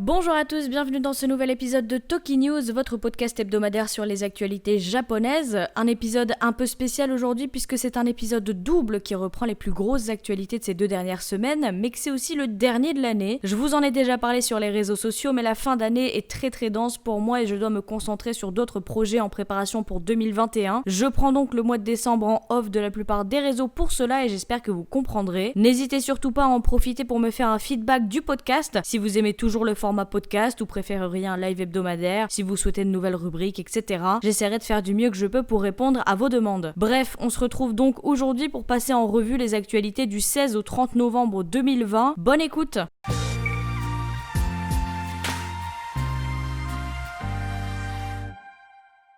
Bonjour à tous, bienvenue dans ce nouvel épisode de Toki News, votre podcast hebdomadaire sur les actualités japonaises. Un épisode un peu spécial aujourd'hui puisque c'est un épisode double qui reprend les plus grosses actualités de ces 2 dernières semaines, mais que c'est aussi le dernier de l'année. Je vous en ai déjà parlé sur les réseaux sociaux, mais la fin d'année est très dense pour moi et je dois me concentrer sur d'autres projets en préparation pour 2021. Je prends donc le mois de décembre en off de la plupart des réseaux pour cela et j'espère que vous comprendrez. N'hésitez surtout pas à en profiter pour me faire un feedback du podcast, si vous aimez toujours le format podcast ou préféreriez un live hebdomadaire, si vous souhaitez de nouvelles rubriques, etc. J'essaierai de faire du mieux que je peux pour répondre à vos demandes. Bref, on se retrouve donc aujourd'hui pour passer en revue les actualités du 16 au 30 novembre 2020. Bonne écoute!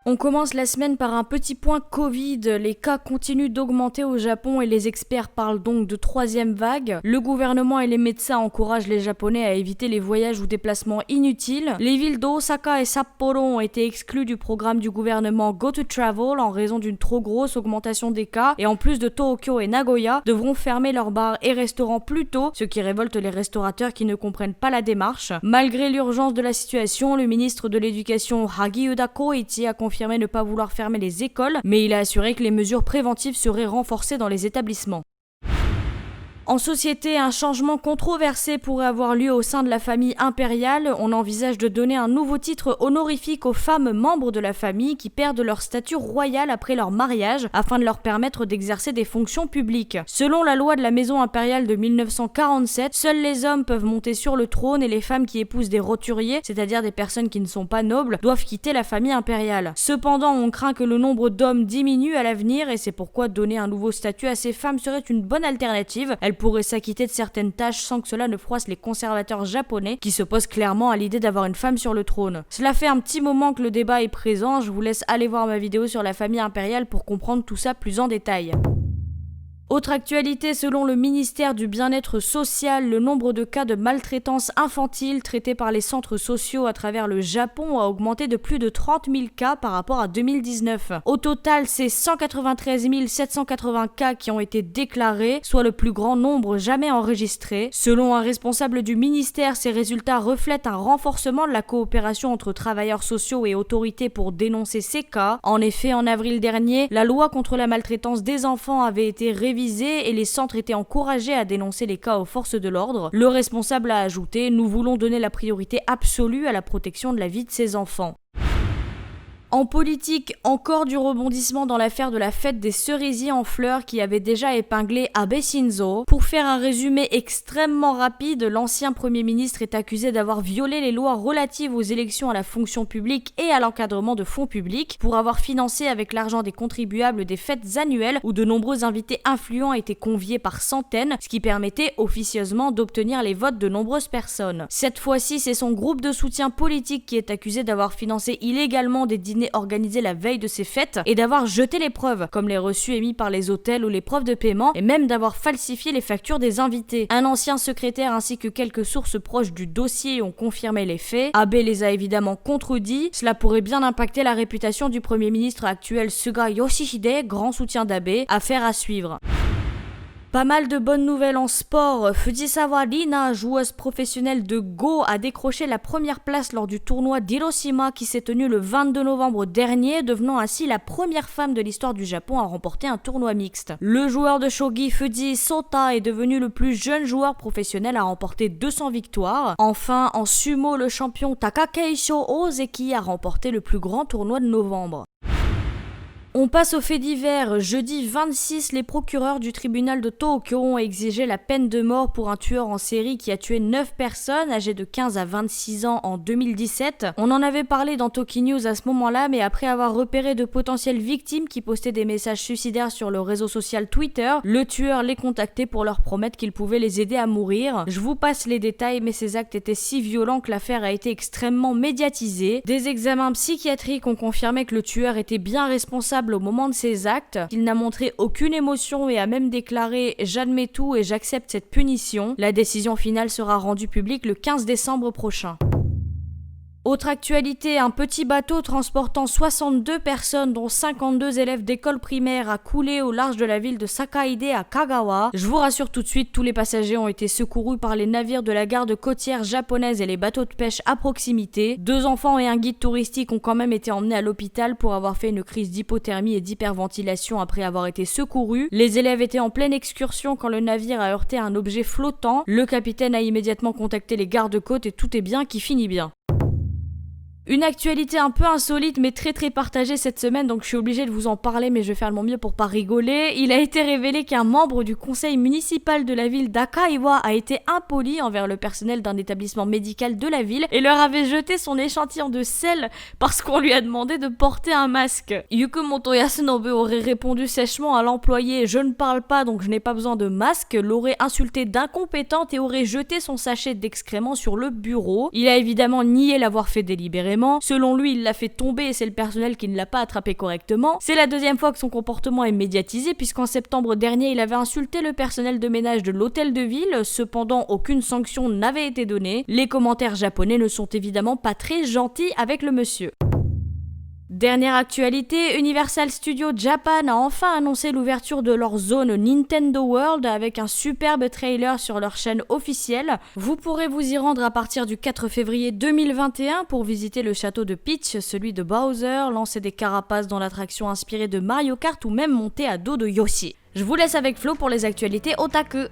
On commence la semaine par un petit point Covid. Les cas continuent d'augmenter au Japon et les experts parlent donc de 3e vague. Le gouvernement et les médecins encouragent les Japonais à éviter les voyages ou déplacements inutiles. Les villes d'Osaka et Sapporo ont été exclues du programme du gouvernement Go to Travel en raison d'une trop grosse augmentation des cas et en plus de Tokyo et Nagoya devront fermer leurs bars et restaurants plus tôt, ce qui révolte les restaurateurs qui ne comprennent pas la démarche. Malgré l'urgence de la situation, le ministre de l'Éducation Hagiuda Koichi a confirmé ne pas vouloir fermer les écoles, mais il a assuré que les mesures préventives seraient renforcées dans les établissements. En société, un changement controversé pourrait avoir lieu au sein de la famille impériale. On envisage de donner un nouveau titre honorifique aux femmes membres de la famille qui perdent leur statut royal après leur mariage afin de leur permettre d'exercer des fonctions publiques. Selon la loi de la maison impériale de 1947, seuls les hommes peuvent monter sur le trône et les femmes qui épousent des roturiers, c'est-à-dire des personnes qui ne sont pas nobles, doivent quitter la famille impériale. Cependant, on craint que le nombre d'hommes diminue à l'avenir et c'est pourquoi donner un nouveau statut à ces femmes serait une bonne alternative. Elles pourraient s'acquitter de certaines tâches sans que cela ne froisse les conservateurs japonais qui s'opposent clairement à l'idée d'avoir une femme sur le trône. Cela fait un petit moment que le débat est présent, je vous laisse aller voir ma vidéo sur la famille impériale pour comprendre tout ça plus en détail. Autre actualité, selon le ministère du Bien-être social, le nombre de cas de maltraitance infantile traités par les centres sociaux à travers le Japon a augmenté de plus de 30 000 cas par rapport à 2019. Au total, c'est 193 780 cas qui ont été déclarés, soit le plus grand nombre jamais enregistré. Selon un responsable du ministère, ces résultats reflètent un renforcement de la coopération entre travailleurs sociaux et autorités pour dénoncer ces cas. En effet, en avril dernier, la loi contre la maltraitance des enfants avait été révisée et les centres étaient encouragés à dénoncer les cas aux forces de l'ordre. Le responsable a ajouté « Nous voulons donner la priorité absolue à la protection de la vie de ces enfants ». En politique, encore du rebondissement dans l'affaire de la fête des cerisiers en fleurs qui avait déjà épinglé Abe Shinzo. Pour faire un résumé extrêmement rapide, l'ancien Premier ministre est accusé d'avoir violé les lois relatives aux élections à la fonction publique et à l'encadrement de fonds publics, pour avoir financé avec l'argent des contribuables des fêtes annuelles où de nombreux invités influents étaient conviés par centaines, ce qui permettait officieusement d'obtenir les votes de nombreuses personnes. Cette fois-ci, c'est son groupe de soutien politique qui est accusé d'avoir financé illégalement des dîners organisé la veille de ces fêtes et d'avoir jeté les preuves, comme les reçus émis par les hôtels ou les preuves de paiement, et même d'avoir falsifié les factures des invités. Un ancien secrétaire ainsi que quelques sources proches du dossier ont confirmé les faits. Abe les a évidemment contredits. Cela pourrait bien impacter la réputation du Premier ministre actuel Suga Yoshihide, grand soutien d'Abe. Affaire à suivre. Pas mal de bonnes nouvelles en sport. Fujisawa Rina, joueuse professionnelle de Go, a décroché la première place lors du tournoi d'Hiroshima qui s'est tenu le 22 novembre dernier, devenant ainsi la première femme de l'histoire du Japon à remporter un tournoi mixte. Le joueur de shogi Fuji Sota est devenu le plus jeune joueur professionnel à remporter 200 victoires. Enfin, en sumo, le champion Takakeisho Ozeki a remporté le plus grand tournoi de novembre. On passe aux faits divers. Jeudi 26, les procureurs du tribunal de Tokyo ont exigé la peine de mort pour un tueur en série qui a tué 9 personnes âgées de 15 à 26 ans en 2017. On en avait parlé dans Toki News à ce moment-là, mais après avoir repéré de potentielles victimes qui postaient des messages suicidaires sur le réseau social Twitter, le tueur les contactait pour leur promettre qu'il pouvait les aider à mourir. Je vous passe les détails, mais ces actes étaient si violents que l'affaire a été extrêmement médiatisée. Des examens psychiatriques ont confirmé que le tueur était bien responsable au moment de ses actes. Il n'a montré aucune émotion et a même déclaré « J'admets tout et j'accepte cette punition ». La décision finale sera rendue publique le 15 décembre prochain. Autre actualité, un petit bateau transportant 62 personnes dont 52 élèves d'école primaire a coulé au large de la ville de Sakaide à Kagawa. Je vous rassure tout de suite, tous les passagers ont été secourus par les navires de la garde côtière japonaise et les bateaux de pêche à proximité. 2 enfants et un guide touristique ont quand même été emmenés à l'hôpital pour avoir fait une crise d'hypothermie et d'hyperventilation après avoir été secourus. Les élèves étaient en pleine excursion quand le navire a heurté un objet flottant. Le capitaine a immédiatement contacté les gardes-côtes et tout est bien qui finit bien. Une actualité un peu insolite mais très partagée cette semaine, donc je suis obligée de vous en parler mais je vais faire de mon mieux pour pas rigoler. Il a été révélé qu'un membre du conseil municipal de la ville d'Akaiwa a été impoli envers le personnel d'un établissement médical de la ville et leur avait jeté son échantillon de sel parce qu'on lui a demandé de porter un masque. Yukumoto Yasunobu aurait répondu sèchement à l'employé « Je ne parle pas donc je n'ai pas besoin de masque », l'aurait insulté d'incompétente et aurait jeté son sachet d'excréments sur le bureau. Il a évidemment nié l'avoir fait délibérément. Selon lui, il l'a fait tomber et c'est le personnel qui ne l'a pas attrapé correctement. C'est la deuxième fois que son comportement est médiatisé puisqu'en septembre dernier, il avait insulté le personnel de ménage de l'hôtel de ville. Cependant, aucune sanction n'avait été donnée. Les commentaires japonais ne sont évidemment pas très gentils avec le monsieur. Dernière actualité, Universal Studios Japan a enfin annoncé l'ouverture de leur zone Nintendo World avec un superbe trailer sur leur chaîne officielle. Vous pourrez vous y rendre à partir du 4 février 2021 pour visiter le château de Peach, celui de Bowser, lancer des carapaces dans l'attraction inspirée de Mario Kart ou même monter à dos de Yoshi. Je vous laisse avec Flo pour les actualités otaku.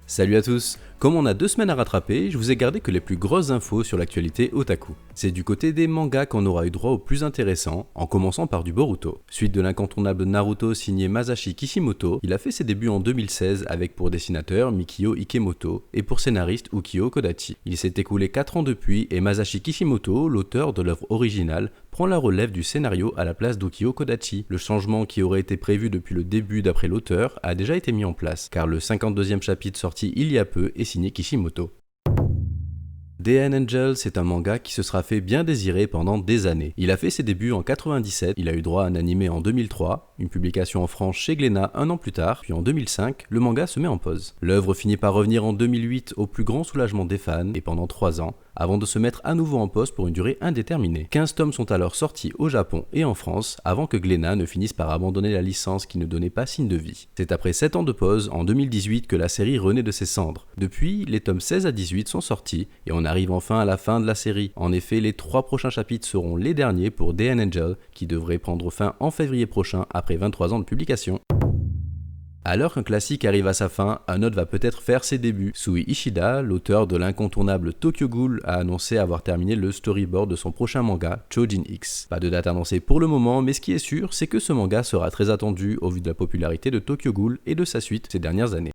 Salut à tous! Comme on a 2 semaines à rattraper, je vous ai gardé que les plus grosses infos sur l'actualité otaku. C'est du côté des mangas qu'on aura eu droit au plus intéressant, en commençant par du Boruto. Suite de l'incontournable Naruto signé Masashi Kishimoto, il a fait ses débuts en 2016 avec pour dessinateur Mikio Ikemoto et pour scénariste Ukyo Kodachi. Il s'est écoulé 4 ans depuis et Masashi Kishimoto, l'auteur de l'œuvre originale, prend la relève du scénario à la place d'Ukyo Kodachi. Le changement qui aurait été prévu depuis le début d'après l'auteur a déjà été mis en place, car le 52e chapitre sorti il y a peu est signé Kishimoto. DN Angel, c'est un manga qui se sera fait bien désirer pendant des années. Il a fait ses débuts en 97, il a eu droit à un animé en 2003, une publication en France chez Glénat un an plus tard, puis en 2005, le manga se met en pause. L'œuvre finit par revenir en 2008 au plus grand soulagement des fans, et pendant 3 ans, avant de se mettre à nouveau en pause pour une durée indéterminée. 15 tomes sont alors sortis au Japon et en France, avant que Glénat ne finisse par abandonner la licence qui ne donnait pas signe de vie. C'est après 7 ans de pause, en 2018, que la série renaît de ses cendres. Depuis, les tomes 16 à 18 sont sortis, et on arrive enfin à la fin de la série. En effet, les 3 prochains chapitres seront les derniers pour DN Angel, qui devrait prendre fin en février prochain après 23 ans de publication. Alors qu'un classique arrive à sa fin, un autre va peut-être faire ses débuts. Sui Ishida, l'auteur de l'incontournable Tokyo Ghoul, a annoncé avoir terminé le storyboard de son prochain manga, Chojin X. Pas de date annoncée pour le moment, mais ce qui est sûr, c'est que ce manga sera très attendu au vu de la popularité de Tokyo Ghoul et de sa suite ces dernières années.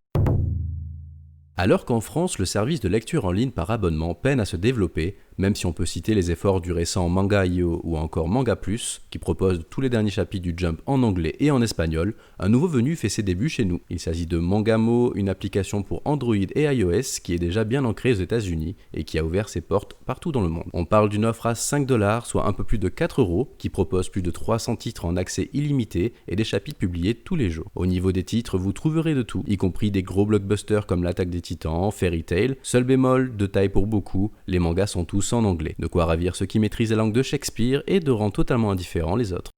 Alors qu'en France, le service de lecture en ligne par abonnement peine à se développer, même si on peut citer les efforts du récent Manga.io ou encore Manga Plus, qui propose tous les derniers chapitres du Jump en anglais et en espagnol, un nouveau venu fait ses débuts chez nous. Il s'agit de Mangamo, une application pour Android et iOS qui est déjà bien ancrée aux États-Unis et qui a ouvert ses portes partout dans le monde. On parle d'une offre à 5$, soit un peu plus de 4€, qui propose plus de 300 titres en accès illimité et des chapitres publiés tous les jours. Au niveau des titres, vous trouverez de tout, y compris des gros blockbusters comme l'Attaque des Titans, Fairy Tail. Seul bémol, de taille pour beaucoup, les mangas sont tous en anglais, de quoi ravir ceux qui maîtrisent la langue de Shakespeare et de rendre totalement indifférents les autres.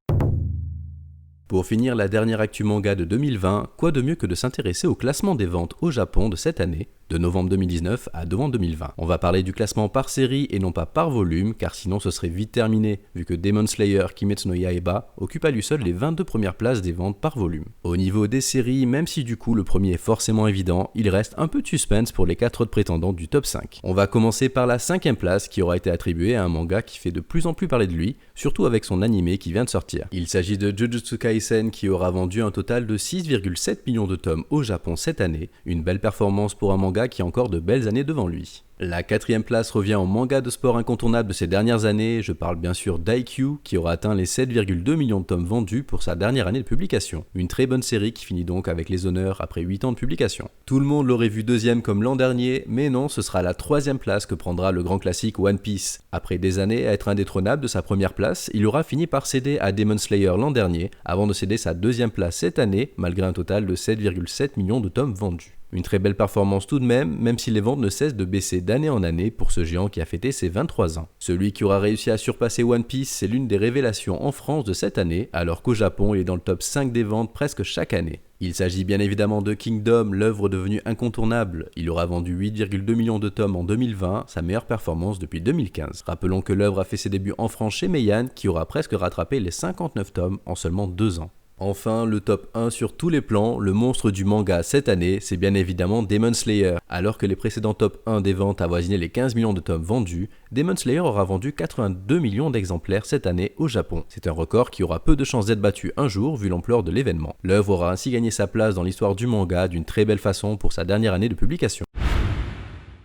Pour finir la dernière actu manga de 2020, quoi de mieux que de s'intéresser au classement des ventes au Japon de cette année, de novembre 2019 à novembre 2020. On va parler du classement par série et non pas par volume, car sinon ce serait vite terminé, vu que Demon Slayer Kimetsu no Yaiba occupe à lui seul les 22 premières places des ventes par volume. Au niveau des séries, même si du coup le premier est forcément évident, il reste un peu de suspense pour les 4 autres prétendants du top 5. On va commencer par la 5e place qui aura été attribuée à un manga qui fait de plus en plus parler de lui, surtout avec son animé qui vient de sortir. Il s'agit de Jujutsu Kaisen qui aura vendu un total de 6,7 millions de tomes au Japon cette année, une belle performance pour un manga manga qui a encore de belles années devant lui. La 4ème place revient au manga de sport incontournable de ces dernières années, je parle bien sûr d'Haikyuu qui aura atteint les 7,2 millions de tomes vendus pour sa dernière année de publication. Une très bonne série qui finit donc avec les honneurs après 8 ans de publication. Tout le monde l'aurait vu deuxième comme l'an dernier, mais non, ce sera la 3ème place que prendra le grand classique One Piece. Après des années à être indétrônable de sa première place, il aura fini par céder à Demon Slayer l'an dernier, avant de céder sa 2ème place cette année, malgré un total de 7,7 millions de tomes vendus. Une très belle performance tout de même si les ventes ne cessent de baisser d'année en année pour ce géant qui a fêté ses 23 ans. Celui qui aura réussi à surpasser One Piece, c'est l'une des révélations en France de cette année, alors qu'au Japon, il est dans le top 5 des ventes presque chaque année. Il s'agit bien évidemment de Kingdom, l'œuvre devenue incontournable. Il aura vendu 8,2 millions de tomes en 2020, sa meilleure performance depuis 2015. Rappelons que l'œuvre a fait ses débuts en France chez Meian, qui aura presque rattrapé les 59 tomes en seulement 2 ans. Enfin, le top 1 sur tous les plans, le monstre du manga cette année, c'est bien évidemment Demon Slayer. Alors que les précédents top 1 des ventes avoisinaient les 15 millions de tomes vendus, Demon Slayer aura vendu 82 millions d'exemplaires cette année au Japon. C'est un record qui aura peu de chances d'être battu un jour vu l'ampleur de l'événement. L'œuvre aura ainsi gagné sa place dans l'histoire du manga d'une très belle façon pour sa dernière année de publication.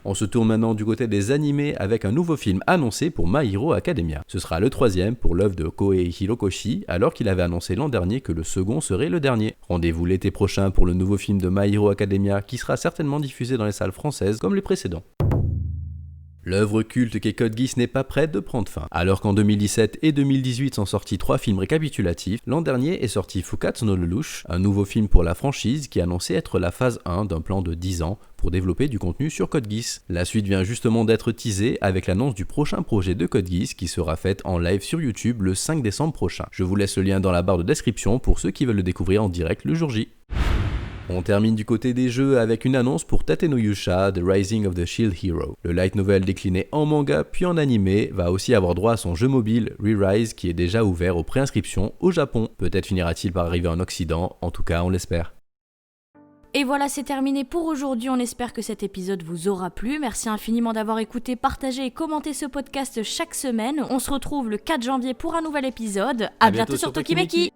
On se tourne maintenant du côté des animés avec un nouveau film annoncé pour My Hero Academia. Ce sera le 3ème pour l'œuvre de Kohei Hirokoshi, alors qu'il avait annoncé l'an dernier que le second serait le dernier. Rendez-vous l'été prochain pour le nouveau film de My Hero Academia qui sera certainement diffusé dans les salles françaises comme les précédents. L'œuvre culte qu'est Code Geass n'est pas prête de prendre fin. Alors qu'en 2017 et 2018 sont sortis 3 films récapitulatifs, l'an dernier est sorti Fukatsu no Lelouch, un nouveau film pour la franchise qui est annoncé être la phase 1 d'un plan de 10 ans pour développer du contenu sur Code Geass. La suite vient justement d'être teasée avec l'annonce du prochain projet de Code Geass qui sera faite en live sur YouTube le 5 décembre prochain. Je vous laisse le lien dans la barre de description pour ceux qui veulent le découvrir en direct le jour J. On termine du côté des jeux avec une annonce pour Tate no Yusha, The Rising of the Shield Hero. Le light novel décliné en manga puis en animé va aussi avoir droit à son jeu mobile Re-Rise qui est déjà ouvert aux préinscriptions au Japon. Peut-être finira-t-il par arriver en Occident, en tout cas on l'espère. Et voilà, c'est terminé pour aujourd'hui. On espère que cet épisode vous aura plu. Merci infiniment d'avoir écouté, partagé et commenté ce podcast chaque semaine. On se retrouve le 4 janvier pour un nouvel épisode. À bientôt sur Tokimeki.